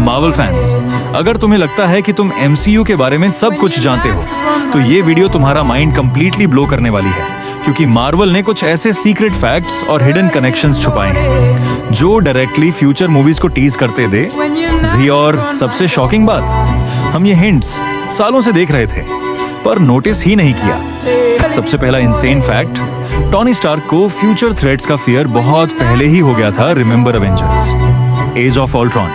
Marvel fans, अगर तुम्हें लगता है कि तुम MCU के बारे में सब कुछ जानते हो, तो ये वीडियो तुम्हारा माइंड कंप्लीटली ब्लो करने वाली है, क्योंकि मार्वल ने कुछ ऐसे सीक्रेट फैक्ट्स और हिडन कनेक्शंस छुपाए हैं जो डायरेक्टली फ्यूचर मूवीज को टीज करते दे। जी, और सबसे शॉकिंग बात, हम ये हिंट्स सालों से देख रहे थे पर नोटिस ही नहीं किया। सबसे पहला इंसेन फैक्ट, टॉनी स्टार्क को फ्यूचर थ्रेट्स का फियर बहुत पहले ही हो गया था। Remember Avengers Age of Ultron,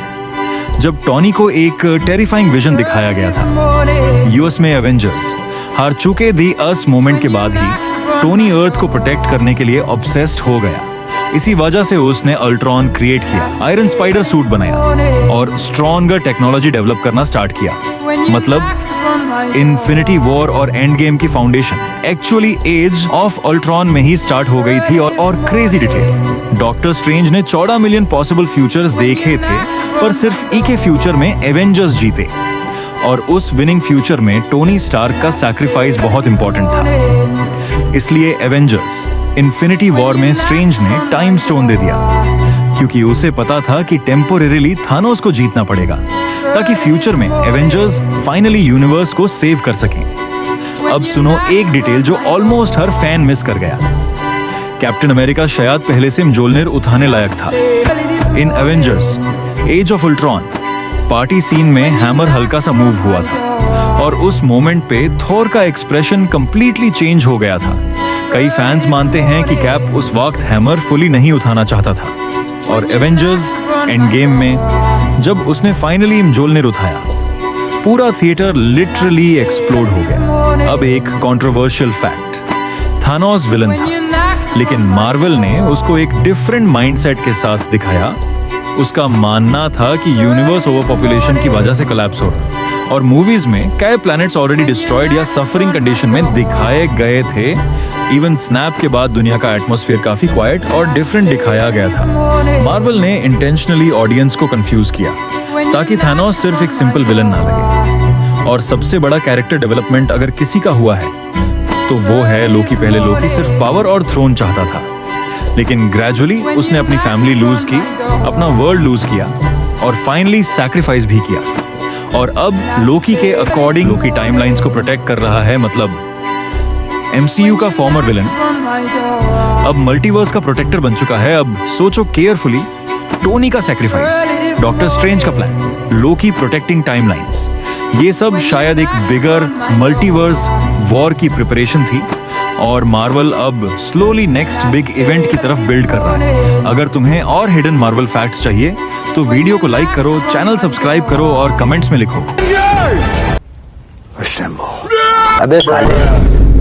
जब टॉनी को एक टेरिफाइंग विजन दिखाया गया था। यूएस में एवेंजर्स हार चुके दी अस मोमेंट के बाद ही टोनी अर्थ को प्रोटेक्ट करने के लिए ऑब्सेस्ड हो गया। इसी वजह से उसने अल्ट्रॉन क्रिएट किया, आयरन स्पाइडर सूट बनाया और स्ट्रॉन्गर टेक्नोलॉजी डेवलप करना स्टार्ट किया। मतलब इन्फिनिटी वॉर और एंड गेम की foundation actually Age of Ultron में ही स्टार्ट हो गई थी। और क्रेजी डिटेल, डॉक्टर स्ट्रेंज ने 14 मिलियन पॉसिबल फ्यूचर्स देखे थे, पर सिर्फ एक फ्यूचर में एवेंजर्स जीते। और उस विनिंग फ्यूचर में टोनी स्टार्क का सैक्रिफाइस बहुत इंपॉर्टेंट था। इसलिए एवेंजर्स इन्फिनिटी वॉर में स्ट्रेंज ने टाइम स्टोन दे दिया, क्योंकि उसे पता था कि टेम्पोरेरीली थानोस को जीतना पड़ेगा, ताकि फ्यूचर में एवेंजर्स फाइनली यूनिवर्स को सेव कर सकें। अब सुनो एक डिटेल जो ऑलमोस्ट हर फैन मिस कर गया। कैप्टन अमेरिका शायद पहले से म्जोलनिर उठाने लायक था। इन Avengers Age of Ultron party scene में हैमर हल्का सा मूव हुआ था, और उस मोमेंट पे थोर का एक्सप्रेशन कंप्लीटली चेंज हो गया था। कई फैंस मानते हैं कि कैप उस वक्त हैमर फुली नहीं उठाना चाहता था, और एवेंजर्स एंड गेम में जब उसने फाइनली म्जोलनिर उठाया, पूरा थिएटर लिटरली एक्सप्लोड हो गया। अब एक कंट्रोवर्शियल फैक्ट, थानोस विलन था, लेकिन मार्वल ने उसको एक डिफरेंट माइंडसेट के साथ दिखाया। उसका मानना था कि यूनिवर्स ओवर पॉपुलेशन की वजह से कोलैप्स हो रहा, और मूवीज में कई प्लैनेट्स ऑलरेडी डिस्ट्रॉयड या सफरिंग कंडीशन में दिखाए गए थे। इवन स्नैप के बाद दुनिया का एटमॉस्फेयर काफी क्वाइट और डिफरेंट दिखाया गया था। मार्वल ने इंटेंशनली ऑडियंस को कंफ्यूज किया, ताकि थानोस सिर्फ एक सिंपल विलन ना लगे। और सबसे बड़ा कैरेक्टर डेवलपमेंट अगर किसी का हुआ है, तो वो है लोकी। पहले लोकी सिर्फ पावर और थ्रोन चाहता था, लेकिन ग्रेजुअली उसने अपनी फैमिली लूज की, अपना वर्ल्ड लूज किया, और फाइनली सैक्रिफाइस भी किया। और अब लोकी के अकॉर्डिंग लोकी टाइमलाइंस को प्रोटेक्ट कर रहा है। मतलब MCU का फॉर्मर विलन अब मल्टीवर्स का प्रोटेक्टर बन चुका है। अब सोचो केयरफुली, टोनी का सैक्रिफाइस, डॉक्टर स्ट्रेंज का प्लान, लोकी प्रोटेक्टिंग टाइमलाइंस, ये सब शायद एक बिगर मल्टीवर्स वॉर की प्रिपरेशन थी। और मार्वल अब स्लोली नेक्स्ट बिग इवेंट की तरफ बिल्ड कर रहा है। अगर तुम्हें और हिडन मार्वल फैक्ट्स चाहिए तो वीडियो को लाइक करो, चैनल सब्सक्राइब करो और कमेंट्स में लिखो। अबे साले।